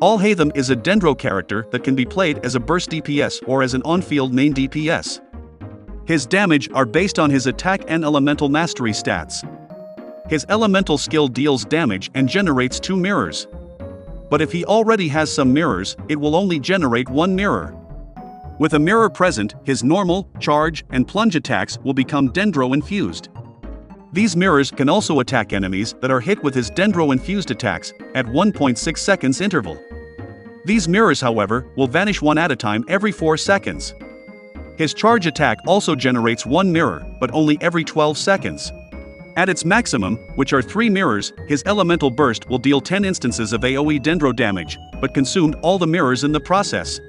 Al-Haitham is a Dendro character that can be played as a burst DPS or as an on-field main DPS. His damage are based on his attack and elemental mastery stats. His elemental skill deals damage and generates 2 mirrors. But if he already has some mirrors, it will only generate 1 mirror. With a mirror present, his normal, charge, and plunge attacks will become Dendro-infused. These mirrors can also attack enemies that are hit with his Dendro-infused attacks at 1.6 seconds interval. These mirrors, however, will vanish one at a time every 4 seconds. His charge attack also generates 1 mirror, but only every 12 seconds. At its maximum, which are 3 mirrors, his elemental burst will deal 10 instances of AoE Dendro damage, but consumed all the mirrors in the process.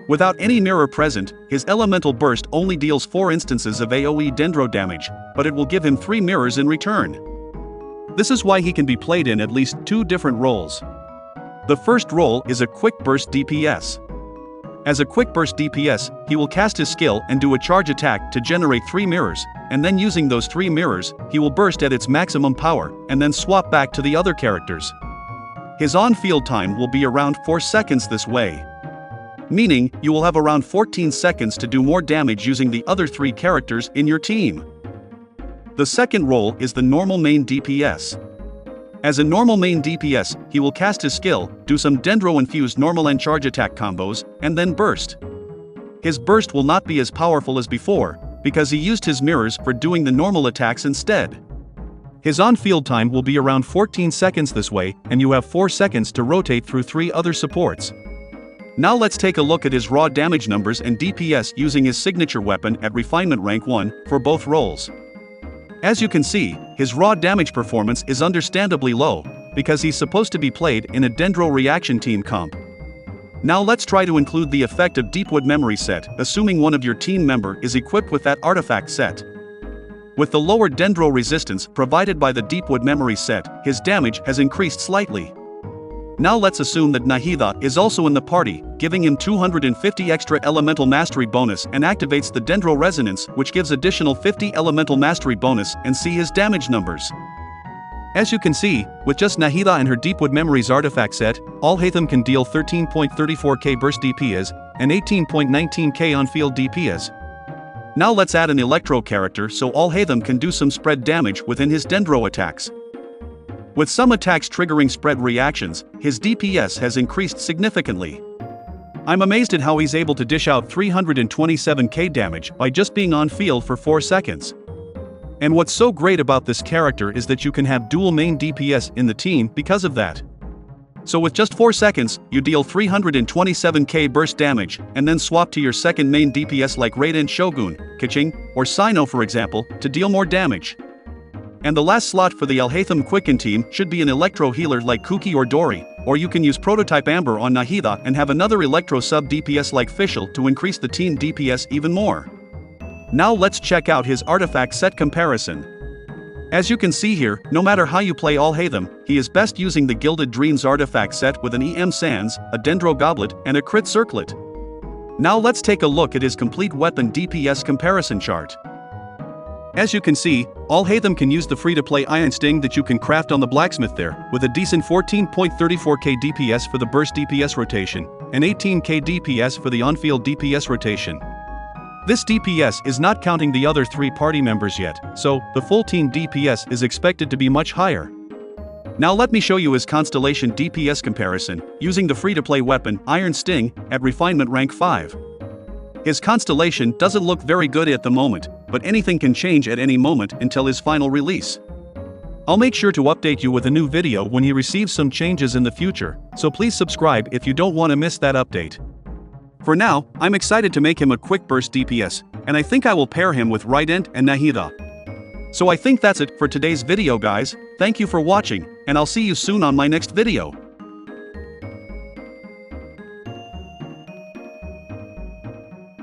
Without any mirror present, his elemental burst only deals 4 instances of AoE Dendro damage, but it will give him 3 mirrors in return. This is why he can be played in at least 2 different roles. The first role is a quick burst DPS. As a quick burst DPS, he will cast his skill and do a charge attack to generate 3 mirrors, and then using those 3 mirrors, he will burst at its maximum power, and then swap back to the other characters. His on-field time will be around 4 seconds this way. Meaning, you will have around 14 seconds to do more damage using the other 3 characters in your team. The second role is the normal main DPS. As a normal main DPS, he will cast his skill, do some Dendro-infused normal and charge attack combos, and then burst. His burst will not be as powerful as before, because he used his mirrors for doing the normal attacks instead. His on-field time will be around 14 seconds this way, and you have 4 seconds to rotate through 3 other supports. Now let's take a look at his raw damage numbers and DPS using his signature weapon at refinement rank 1 for both roles. As you can see, his raw damage performance is understandably low, because he's supposed to be played in a Dendro reaction team comp. Now let's try to include the effect of Deepwood memory set, assuming one of your team member is equipped with that artifact set. With the lower Dendro resistance provided by the Deepwood memory set, his damage has increased slightly. Now let's assume that Nahida is also in the party, giving him 250 extra elemental mastery bonus and activates the Dendro resonance, which gives additional 50 elemental mastery bonus, and see his damage numbers. As you can see, with just Nahida and her Deepwood memories artifact set, al-haitham can deal 13.34k burst DPS and 18.19k on-field DPS. Now let's add an electro character so al-haitham can do some spread damage within his Dendro attacks. With some attacks triggering spread reactions, his DPS has increased significantly. I'm amazed at how he's able to dish out 327k damage by just being on field for 4 seconds. And what's so great about this character is that you can have dual main DPS in the team because of that. So with just 4 seconds, you deal 327k burst damage, and then swap to your second main DPS like Raiden Shogun, Keqing, or Sino for example, to deal more damage. And the last slot for the al-haitham Quicken team should be an electro healer like Kuki or Dori, or you can use Prototype Amber on Nahida and have another electro sub DPS like Fischl to increase the team DPS even more. Now let's check out his artifact set comparison. As you can see here, no matter how you play al-haitham, he is best using the Gilded Dreams artifact set with an EM Sands, a Dendro Goblet, and a Crit Circlet. Now let's take a look at his complete weapon DPS comparison chart. As you can see, al-haitham can use the free-to-play Iron Sting that you can craft on the blacksmith there, with a decent 14.34k DPS for the burst DPS rotation, and 18k DPS for the on-field DPS rotation. This DPS is not counting the other 3 party members yet, so the full team DPS is expected to be much higher. Now let me show you his Constellation DPS comparison, using the free-to-play weapon Iron Sting at refinement rank 5. His Constellation doesn't look very good at the moment, but anything can change at any moment until his final release. I'll make sure to update you with a new video when he receives some changes in the future, so please subscribe if you don't want to miss that update. For now, I'm excited to make him a quick burst DPS, and I think I will pair him with Raiden and Nahida. So I think that's it for today's video guys, thank you for watching, and I'll see you soon on my next video.